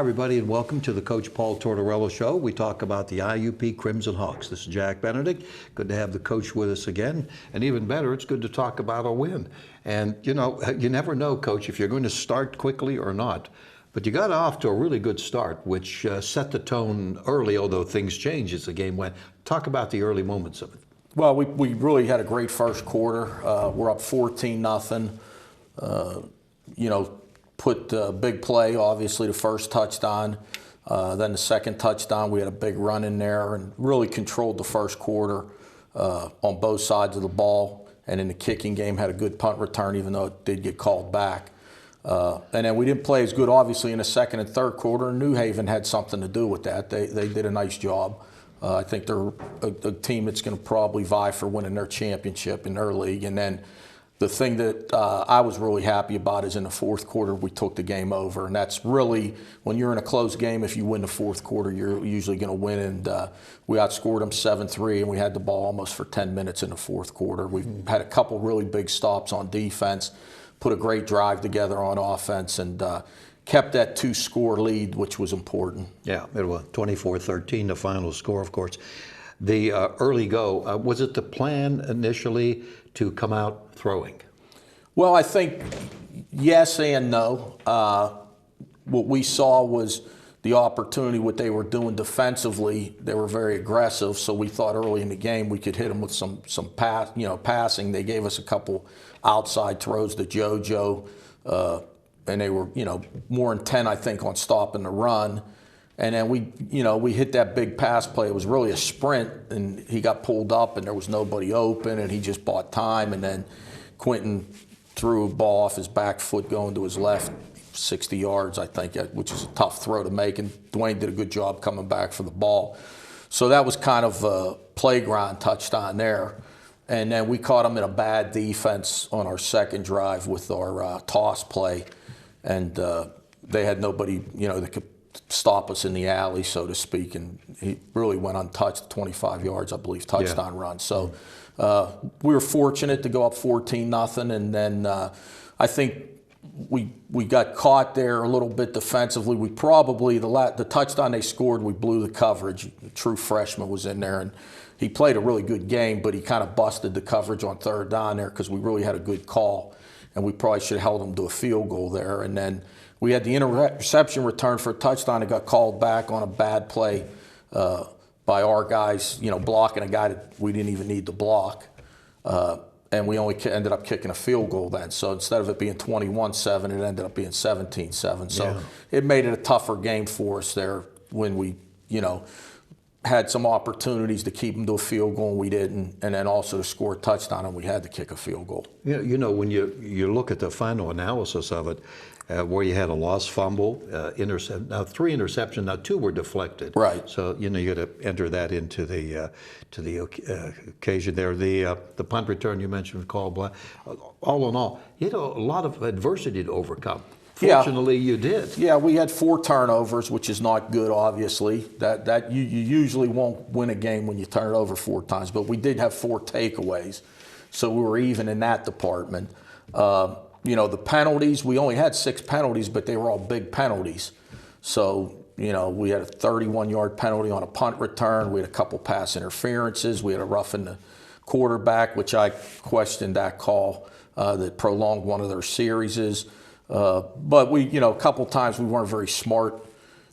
everybody, and welcome to the Coach Paul Tortorella Show. We talk about the IUP Crimson Hawks. This is Jack Benedict. Good to have the coach with us again. And even better, it's good to talk about a win. And, you know, you never know, Coach, if you're going to start quickly or not. But you got off to a really good start, which set the tone early, although things changed as the game went. Talk about the early moments of it. Well, we really had a great first quarter. We're up 14-0. Put a big play, obviously, the first touchdown. Then the second touchdown, we had a big run in there and really controlled the first quarter on both sides of the ball. And in the kicking game, had a good punt return, even though it did get called back. And then we didn't play as good, obviously, in the second and third quarter. New Haven had something to do with that. They did a nice job. I think they're a team that's going to probably vie for winning their championship in their league. And then the thing that I was really happy about is in the fourth quarter, we took the game over. And that's really, when you're in a close game, if you win the fourth quarter, you're usually going to win. And we outscored them 7-3, and we had the ball almost for 10 minutes in the fourth quarter. We had a couple really big stops on defense, put a great drive together on offense, and kept that 2-score lead, which was important. Yeah, it was 24-13, the final score, of course. The early go, was it the plan initially to come out throwing? Well, I think yes and no. What we saw was the opportunity, what they were doing defensively. They were very aggressive, so we thought early in the game we could hit them with some passing. They gave us a couple outside throws to JoJo, and they were more intent, I think, on stopping the run. And then we hit that big pass play. It was really a sprint, and he got pulled up, and there was nobody open, and he just bought time. And then Quentin threw a ball off his back foot going to his left, 60 yards, I think, which is a tough throw to make. And Dwayne did a good job coming back for the ball. So that was kind of a playground touchdown there. And then we caught him in a bad defense on our second drive with our toss play, and they had nobody, that could stop us in the alley, so to speak, and he really went untouched, 25 yards, I believe, touchdown run. So we were fortunate to go up 14-0, and then I think we got caught there a little bit defensively. We probably, the touchdown they scored, we blew the coverage. The true freshman was in there, and he played a really good game, but he kind of busted the coverage on third down there because we really had a good call, and we probably should have held him to a field goal there. And then we had the interception return for a touchdown. It got called back on a bad play by our guys, blocking a guy that we didn't even need to block. And we only ended up kicking a field goal then. So instead of it being 21-7, it ended up being 17-7. So it made it a tougher game for us there when we, had some opportunities to keep them to a field goal, and we didn't, and then also to score a touchdown, and we had to kick a field goal. When you look at the final analysis of it, where you had a lost fumble, now 3 interceptions, now 2 were deflected. Right. So you got to enter that into the occasion there. The punt return you mentioned, called black. All in all, you had a lot of adversity to overcome. Fortunately, you did. Yeah, we had 4 turnovers, which is not good, obviously. That you usually won't win a game when you turn it over 4 times, but we did have 4 takeaways, so we were even in that department. The penalties, we only had 6 penalties, but they were all big penalties. So, we had a 31-yard penalty on a punt return. We had a couple pass interferences. We had a roughing the quarterback, which I questioned that call that prolonged one of their series. But we, a couple times we weren't very smart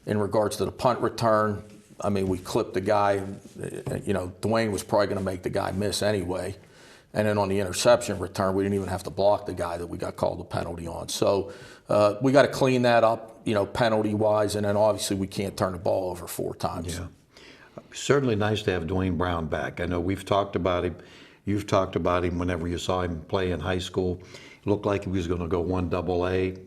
in regards to the punt return. I mean, we clipped the guy. Dwayne was probably going to make the guy miss anyway. And then on the interception return, we didn't even have to block the guy that we got called a penalty on. So we got to clean that up, penalty-wise. And then obviously we can't turn the ball over 4 times. Yeah. Certainly nice to have Dwayne Brown back. I know we've talked about him. You've talked about him whenever you saw him play in high school. Looked like he was going to go 1AA.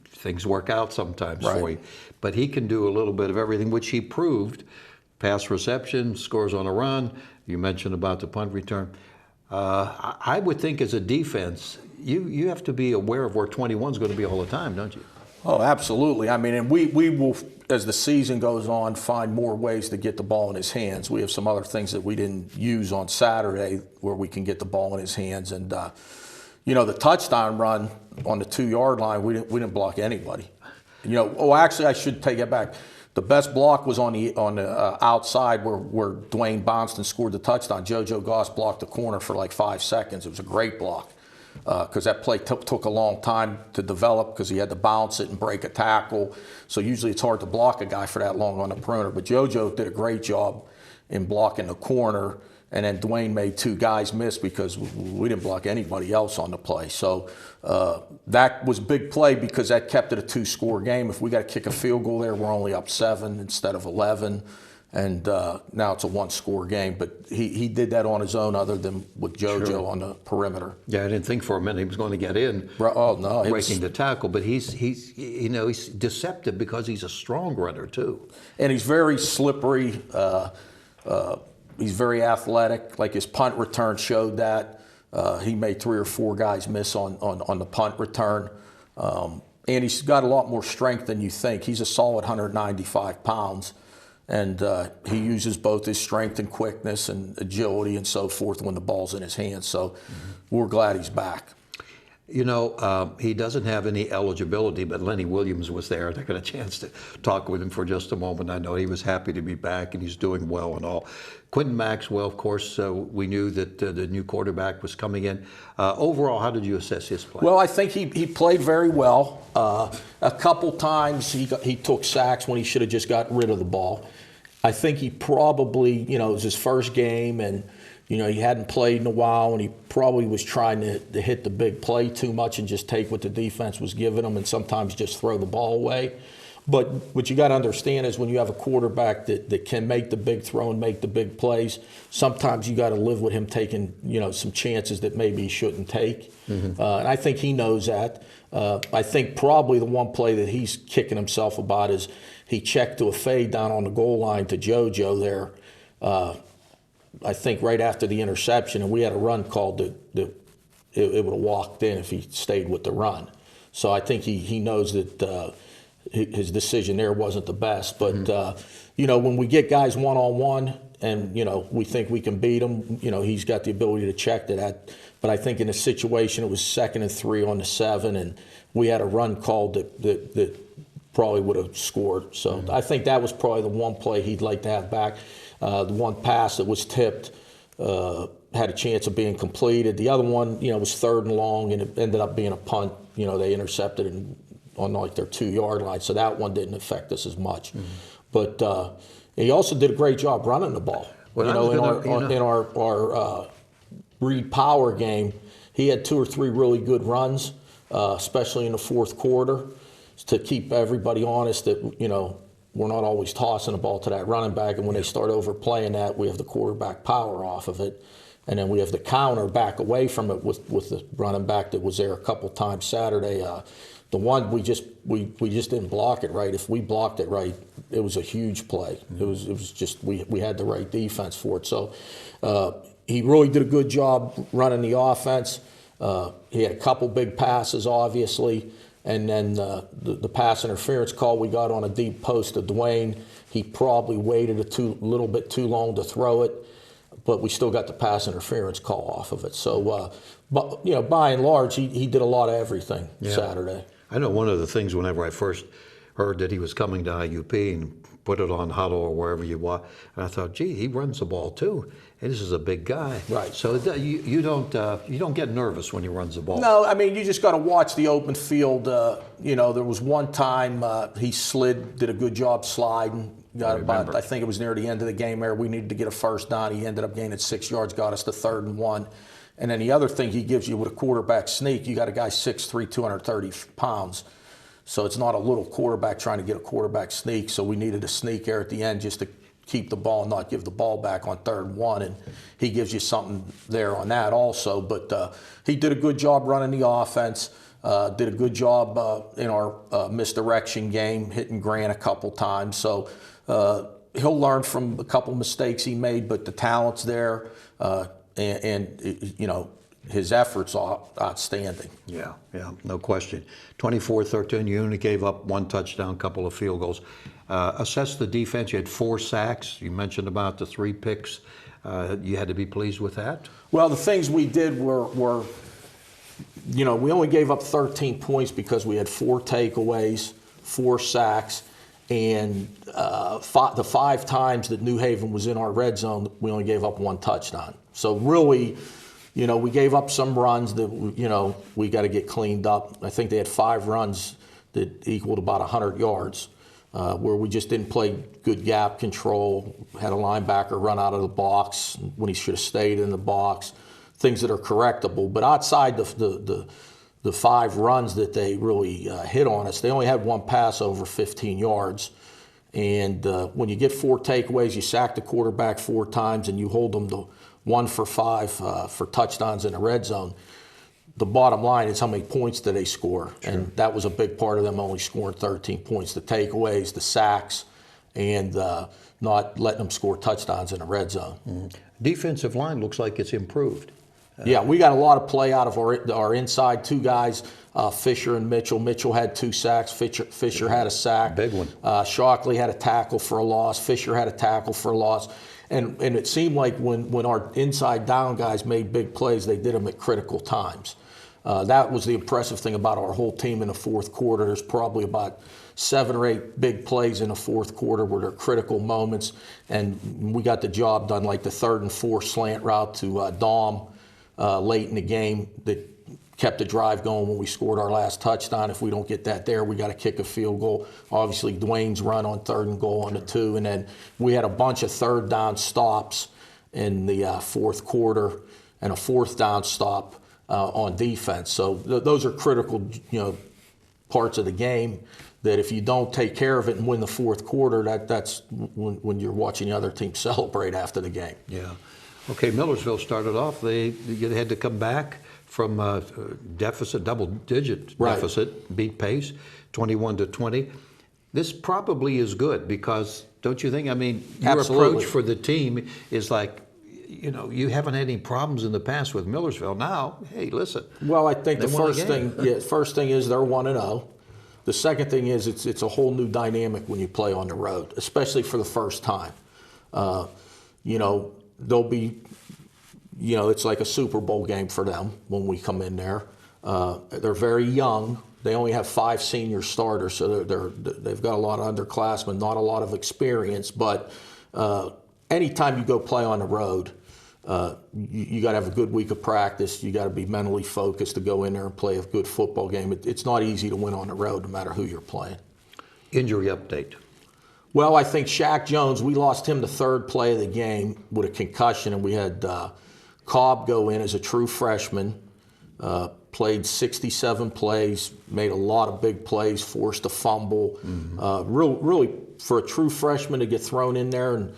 Things work out sometimes for you. But he can do a little bit of everything, which he proved. Pass reception, scores on a run. You mentioned about the punt return. I would think as a defense, you have to be aware of where 21 is going to be all the time, don't you? Oh, absolutely. I mean, and we will, as the season goes on, find more ways to get the ball in his hands. We have some other things that we didn't use on Saturday where we can get the ball in his hands. And the touchdown run on the 2-yard line, we didn't block anybody. Actually, I should take it back. The best block was on the outside where Dwayne Bonston scored the touchdown. JoJo Goss blocked the corner for like 5 seconds. It was a great block because that play took a long time to develop because he had to bounce it and break a tackle. So usually it's hard to block a guy for that long on the perimeter. But JoJo did a great job in blocking the corner. And then Dwayne made 2 guys miss because we didn't block anybody else on the play. So that was a big play because that kept it a 2-score game. If we got to kick a field goal there, we're only up 7 instead of 11. And now it's a 1-score game. But he did that on his own other than with JoJo on the perimeter. Yeah, I didn't think for a minute he was going to get in. Oh, no. Breaking the tackle. But he's deceptive because he's a strong runner, too. And he's very slippery. He's very athletic. Like his punt return showed that. He made 3 or 4 guys miss on the punt return. And he's got a lot more strength than you think. He's a solid 195 pounds. And he uses both his strength and quickness and agility and so forth when the ball's in his hands. So we're glad he's back. He doesn't have any eligibility, but Lenny Williams was there. I got a chance to talk with him for just a moment. I know he was happy to be back, and he's doing well and all. Quentin Maxwell, of course, we knew that the new quarterback was coming in. Overall, how did you assess his play? Well, I think he played very well. A couple times he took sacks when he should have just gotten rid of the ball. I think he probably, it was his first game, and he hadn't played in a while, and he probably was trying to hit the big play too much and just take what the defense was giving him and sometimes just throw the ball away. But what you got to understand is when you have a quarterback that can make the big throw and make the big plays, sometimes you got to live with him taking, some chances that maybe he shouldn't take. Mm-hmm. And I think he knows that. I think probably the one play that he's kicking himself about is he checked to a fade down on the goal line to JoJo there. I think right after the interception, and we had a run called that it would have walked in if he stayed with the run. So I think he knows that his decision there wasn't the best. But, when we get guys one-on-one and, we think we can beat him, he's got the ability to check to that. But I think in a situation, it was 2nd and 3 on the 7, and we had a run called that probably would have scored. So I think that was probably the one play he'd like to have back. The one pass that was tipped had a chance of being completed. The other one, was 3rd and long, and it ended up being a punt. They intercepted it on like their 2-yard line, so that one didn't affect us as much. Mm-hmm. But he also did a great job running the ball. Well, in our Reed Power game, he had 2 or 3 really good runs, especially in the 4th quarter, to keep everybody honest that, we're not always tossing the ball to that running back, and when they start overplaying that, we have the quarterback power off of it, and then we have the counter back away from it with the running back that was there a couple times Saturday. The one we just didn't block it right. If we blocked it right, it was a huge play. Mm-hmm. It was just we had the right defense for it. So he really did a good job running the offense. He had a couple big passes, obviously. And then the pass interference call we got on a deep post to Dwayne, he probably waited a little bit too long to throw it, but we still got the pass interference call off of it. So, but by and large, he did a lot of everything Saturday. I know one of the things whenever I first heard that he was coming to IUP and put it on Huddle or wherever you want, and I thought, gee, he runs the ball too. And this is a big guy. Right. So you don't get nervous when he runs the ball. No, I mean, you just got to watch the open field. There was one time he did a good job sliding. I think it was near the end of the game there. We needed to get a first down. He ended up gaining 6 yards, got us to 3rd and 1. And then the other thing he gives you with a quarterback sneak, you got a guy 6'3", 230 pounds. So it's not a little quarterback trying to get a quarterback sneak. So we needed a sneak there at the end just to keep the ball and not give the ball back on 3rd and 1, and he gives you something there on that also. But he did a good job running the offense, did a good job in our misdirection game, hitting Grant a couple times. So he'll learn from a couple mistakes he made, but the talent's there, and his efforts are outstanding. Yeah, no question. 24-13, you only gave up 1 touchdown, couple of field goals. Assess the defense. You had 4 sacks. You mentioned about the 3 picks. You had to be pleased with that? Well, the things we did were we only gave up 13 points because we had 4 takeaways. 4 sacks, and the 5 times that New Haven was in our red zone, we only gave up 1 touchdown. So really, we gave up some runs that, we got to get cleaned up. I think they had 5 runs that equaled about 100 yards, where we just didn't play good gap control, had a linebacker run out of the box when he should have stayed in the box, things that are correctable. But outside the 5 runs that they really hit on us, they only had 1 pass over 15 yards. And when you get 4 takeaways, you sack the quarterback 4 times, and you hold them to 1 for 5 for touchdowns in the red zone. The bottom line is how many points do they score? Sure. And that was a big part of them only scoring 13 points. The takeaways, the sacks, and not letting them score touchdowns in the red zone. Mm-hmm. Defensive line looks like it's improved. Yeah, we got a lot of play out of our inside 2 guys, Fisher and Mitchell. Mitchell had 2 sacks. Fisher had a sack. Big one. Shockley had a tackle for a loss. Fisher had a tackle for a loss. And it seemed like when our inside down guys made big plays, they did them at critical times. That was the impressive thing about our whole team in the fourth quarter. There's probably about 7 or 8 big plays in the fourth quarter where they're critical moments, and we got the job done, like the 3rd and 4 slant route to Dom late in the game that kept the drive going when we scored our last touchdown. If we don't get that there, we got to kick a field goal. Obviously, Dwayne's run on 3rd and goal on the 2, and then we had a bunch of 3rd down stops in the fourth quarter and a 4th down stop on defense. So those are critical, parts of the game that if you don't take care of it and win the fourth quarter, that's when you're watching the other team celebrate after the game. Yeah. Okay, Millersville started off. They had to come back from a deficit, double-digit deficit, beat Pace, 21-20. This probably is good because, don't you think? I mean, your approach for the team is like, you haven't had any problems in the past with Millersville. Now, hey, listen. Well, I think the first thing is they're 1-0. The second thing is it's a whole new dynamic when you play on the road, especially for the first time. They'll be, it's like a Super Bowl game for them when we come in there. They're very young. They only have 5 senior starters, so they've got a lot of underclassmen, not a lot of experience. But anytime you go play on the road, you got to have a good week of practice. You got to be mentally focused to go in there and play a good football game. It's not easy to win on the road, no matter who you're playing. Injury update. Well, I think Shaq Jones, we lost him the 3rd play of the game with a concussion, and we had Cobb go in as a true freshman, played 67 plays, made a lot of big plays, forced a fumble. Mm-hmm. Really, for a true freshman to get thrown in there, and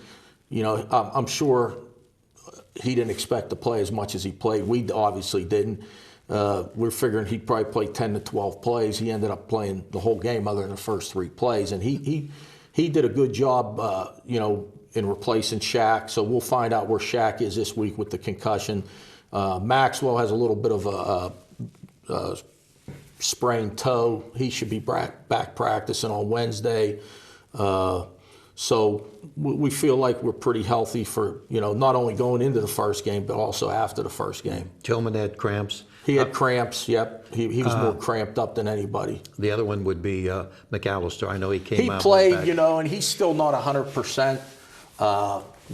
I'm sure he didn't expect to play as much as he played. We obviously didn't. We're figuring he'd probably play 10 to 12 plays. He ended up playing the whole game other than the first 3 plays, and he did a good job, in replacing Shaq. So we'll find out where Shaq is this week with the concussion. Maxwell has a little bit of a sprained toe. He should be back practicing on Wednesday. So we feel like we're pretty healthy for, not only going into the first game, but also after the first game. Tillman had cramps. He had cramps, yep. He was more cramped up than anybody. The other one would be McAllister. I know he came out. He played, and he's still not 100%.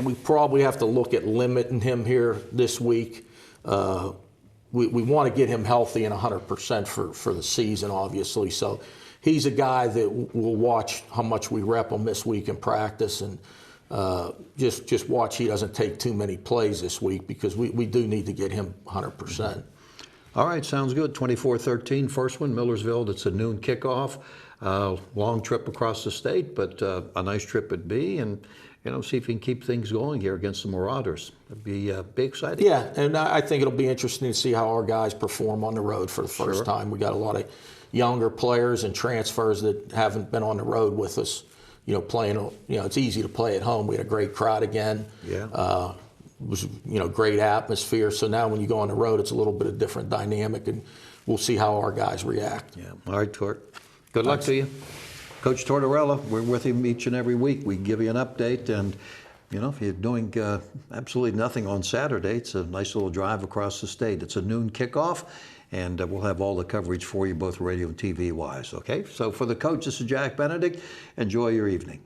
We probably have to look at limiting him here this week. We want to get him healthy and 100% for the season, obviously. So he's a guy that will watch how much we rep him this week in practice, and just watch he doesn't take too many plays this week, because we do need to get him 100%. All right, sounds good. 24-13, first one, Millersville. It's a noon kickoff. Long trip across the state, but a nice trip it'd be, and see if we can keep things going here against the Marauders. It'd be exciting. Yeah, and I think it'll be interesting to see how our guys perform on the road for the first time. We got a lot of younger players and transfers that haven't been on the road with us. Playing. It's easy to play at home. We had a great crowd again. Yeah. It was great atmosphere. So now when you go on the road, it's a little bit of different dynamic, and we'll see how our guys react. Yeah. All right, Tort. Good luck to you. Coach Tortorella, we're with him each and every week. We give you an update, and You know, if you're doing absolutely nothing on Saturday, it's a nice little drive across the state. It's a noon kickoff, and we'll have all the coverage for you, both radio and TV wise, okay? So for the coach, this is Jack Benedict. Enjoy your evening.